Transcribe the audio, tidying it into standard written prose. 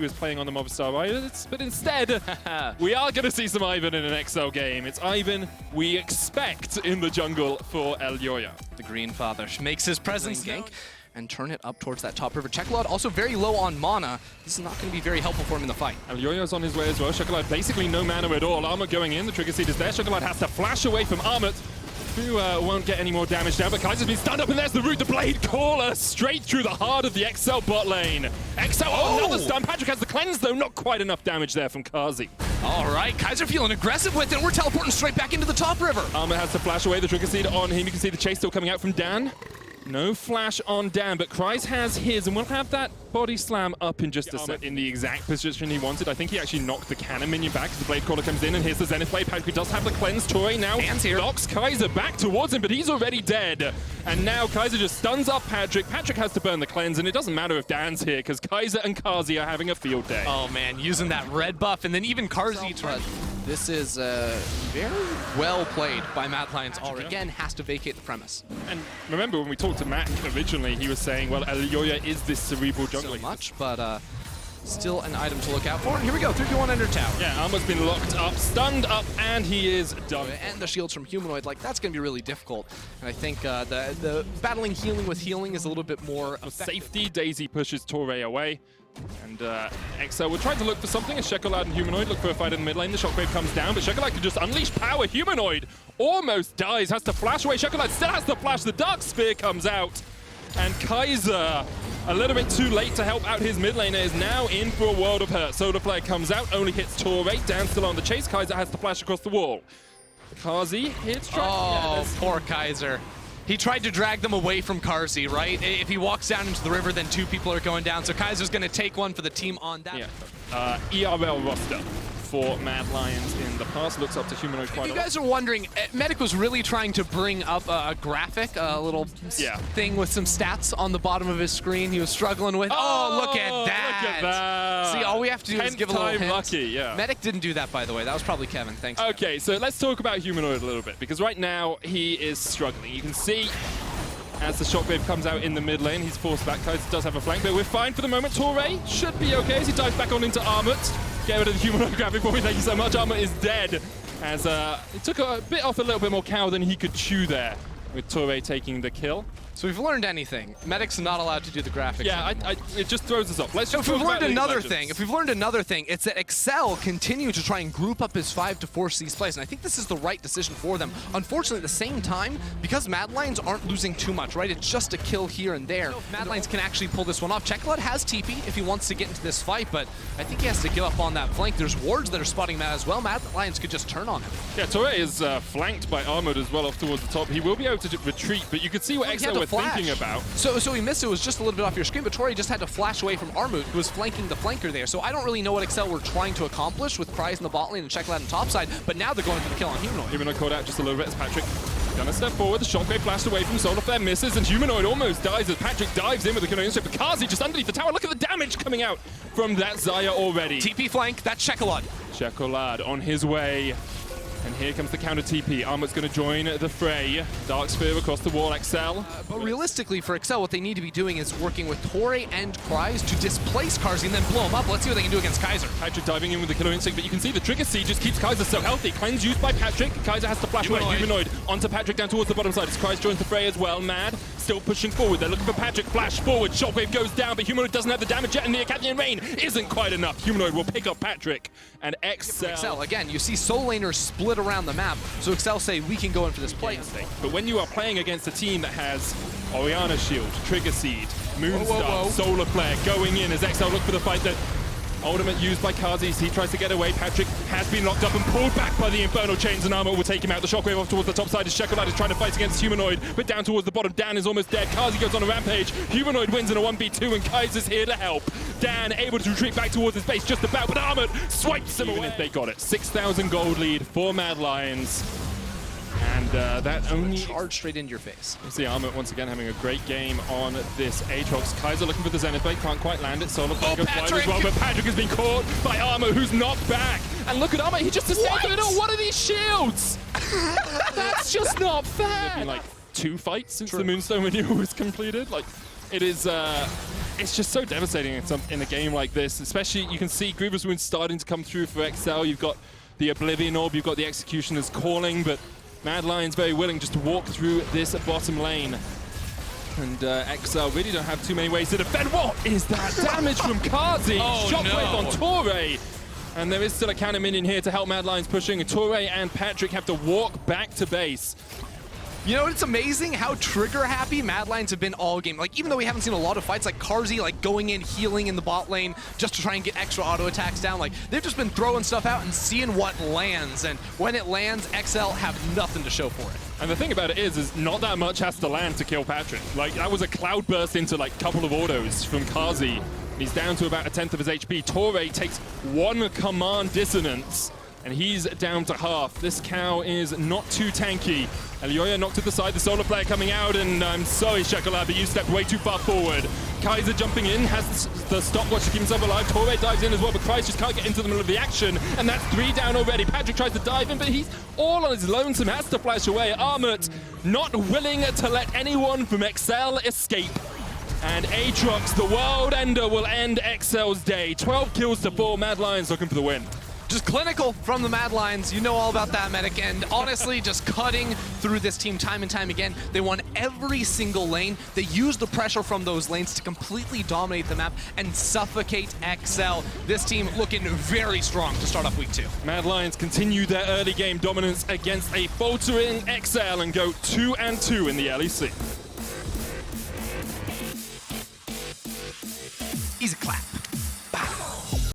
was playing on the Movistar Riders, but instead, we are going to see some Ivan in an XL game. It's Ivan we expect in the jungle for Elyoya. The Green Father makes his presence gank and turn it up towards that top river. Chekolad also very low on mana. This is not going to be very helpful for him in the fight. Elyoya's on his way as well. Chekolad basically no mana at all. Armut going in, the trigger seed is there. Chekolad has to flash away from Armut, who won't get any more damage down, but Kaiser's been stunned up, and there's the root, the Blade Caller, straight through the heart of the XL bot lane. XL, another stun. Patrick has the cleanse, though, not quite enough damage there from Kazi. All right, Kaiser feeling aggressive with it. We're teleporting straight back into the top river. Armut has to flash away the trigger seed on him. You can see the chase still coming out from Dan. No flash on Dan, but Kryze has his, and we'll have that body slam up in just a second. In the exact position he wanted. I think he actually knocked the cannon minion back as the Blade Caller comes in, and here's the Zenith Blade. Patrick does have the cleanse. Torre now knocks Kaiser back towards him, but he's already dead. And now Kaiser just stuns up Patrick. Patrick has to burn the cleanse, and it doesn't matter if Dan's here, because Kaiser and Kazi are having a field day. Oh man, using that red buff, and then even Kazi. This is very well played by Mad Lions. Again, has to vacate the premise. And remember when we talked to Matt originally, he was saying, well, Elyoya is this cerebral jungler. So much, but still an item to look out for. And here we go, 3v1 under tower. Yeah, Armut's been locked up, stunned up, and he is done. And the shields from Humanoid, like that's going to be really difficult. And I think the battling healing with healing is a little bit more safety. Daisy pushes Torre away. And XL will try to look for something as Chekolad and Humanoid look for a fight in the mid lane. The Shockwave comes down, but Chekolad can just unleash power. Humanoid almost dies, has to flash away. Chekolad still has to flash. The Dark Spear comes out. And Kaiser, a little bit too late to help out his mid laner, is now in for a world of hurt. Solar Flare comes out, only hits Torre. Dan still on the chase. Kaiser has to flash across the wall. Kazi hits. Oh, poor Kaiser. He tried to drag them away from Kazi, right? If he walks down into the river, then two people are going down. So Kaiser's going to take one for the team on that. Yeah. ERL roster for Mad Lions in the past looks up to Humanoid quite a lot. If you guys are wondering, Medic was really trying to bring up a graphic, a little thing with some stats on the bottom of his screen. He was struggling with. Oh, look at that! Look at that! See, all we have to do is give a little hint. Lucky, yeah. Medic didn't do that, by the way. That was probably Kevin. Thanks. Okay, so let's talk about Humanoid a little bit, because right now he is struggling. You can see as the Shockwave comes out in the mid lane, he's forced back. Kaiser does have a flank, but we're fine for the moment. Torre should be okay as he dives back on into Armut. Get rid of the Humanoid graphic for me, thank you so much. Armut is dead, as he took a bit off a little bit more cow than he could chew there, with Torre taking the kill. So we've learned anything. Medic's not allowed to do the graphics. Yeah, it just throws us off. Let's so if we've learned another thing, it's that Excel continue to try and group up his 5 to force these plays, and I think this is the right decision for them. Unfortunately, at the same time, because Mad Lions aren't losing too much, right? It's just a kill here and there. Mad Lions can actually pull this one off. Chekolad has TP if he wants to get into this fight, but I think he has to give up on that flank. There's wards that are spotting Mad as well. Mad Lions could just turn on him. Yeah, Torre is flanked by Armut as well off towards the top. He will be able to retreat, but you could see what Excel were thinking about. So he missed it. It was just a little bit off your screen, but Torre just had to flash away from Armut, who was flanking the flanker there. So I don't really know what Excel were trying to accomplish with Kryze in the bot lane and Chekolad on top side, but now they're going for the kill on Humanoid. Humanoid caught out just a little bit as Patrick gonna step forward. The Shockwave flashed away from Solar Flare, misses, and Humanoid almost dies as Patrick dives in with the killing strip. But Kazi just underneath the tower. Look at the damage coming out from that Xayah already. TP flank, that's Chekolad. Chekolad on his way. And here comes the counter TP. Armut's going to join the fray. Dark Spear across the wall, Excel. But realistically, for Excel, what they need to be doing is working with Torre and Kryze to displace Kazi and then blow him up. Let's see what they can do against Kaiser. Patrick diving in with the killer instinct, but you can see the trigger seed just keeps Kaiser so healthy. Cleanse used by Patrick. Kaiser has to flash away. Humanoid onto Patrick down towards the bottom side as Kryze joins the fray as well. Mad still pushing forward. They're looking for Patrick. Flash forward. Shockwave goes down, but Humanoid doesn't have the damage yet, and the Academy Rain isn't quite enough. Humanoid will pick up Patrick. And Excel. Again, you see soul laners split around the map. So Excel say, we can go in for this play. But when you are playing against a team that has Orianna Shield, Trigger Seed, Moonstar, Solar Flare going in as Excel look for the fight that ultimate used by Kazi. He tries to get away. Patrick has been locked up and pulled back by the Infernal Chains, and Armut will take him out. The Shockwave off towards the top side as Chekolad is trying to fight against Humanoid, but down towards the bottom, Dan is almost dead. Kazi goes on a rampage. Humanoid wins in a 1v2, and Kaiser's here to help. Dan able to retreat back towards his base just about, but Armut swipes him away. If they got it. 6,000 gold lead for Mad Lions. And that only charge straight into your face. You see Armut once again having a great game on this Aatrox. Kaiser looking for the Zenith Blade, can't quite land it. Solar Flare goes wide as well, but Patrick has been caught by Armut, who's knocked back. And look at Armut, he just escaped it all. What are these shields? That's just not fair. There's been like 2 fights since the Moonstone renewal was completed. Like, it is it's just so devastating in a game like this, especially you can see Griever's Wound starting to come through for XL. You've got the Oblivion Orb, you've got the Executioner's calling, but Mad Lion's very willing just to walk through this bottom lane. And XL really don't have too many ways to defend. What is that damage from Kazi? Shockwave on Torre. And there is still a counter minion here to help Mad Lions pushing. Torre and Patrick have to walk back to base. You know, it's amazing how trigger happy Mad Lions have been all game. Like, even though we haven't seen a lot of fights, like Carzzy, like going in, healing in the bot lane just to try and get extra auto attacks down. Like, they've just been throwing stuff out and seeing what lands. And when it lands, XL have nothing to show for it. And the thing about it is not that much has to land to kill Patrick. Like, that was a cloud burst into like a couple of autos from Carzzy. He's down to about 1/10 of his HP. Torre takes one command dissonance, and he's down to half. This cow is not too tanky. Elyoya knocked to the side, the Solar Player coming out, and I'm sorry, Shekelab, but you stepped way too far forward. Kaiser jumping in, has the stopwatch to keep himself alive. Torre dives in as well, but Christ just can't get into the middle of the action, and that's 3 down already. Patrick tries to dive in, but he's all on his lonesome, has to flash away. Armut not willing to let anyone from XL escape. And Aatrox, the world ender, will end XL's day. 12 kills to 4, Mad Lions looking for the win. Just clinical from the Mad Lions. You know all about that, Medic. And honestly, just cutting through this team time and time again. They won every single lane. They used the pressure from those lanes to completely dominate the map and suffocate XL. This team looking very strong to start off week 2. Mad Lions continue their early game dominance against a faltering XL and go 2-2 in the LEC.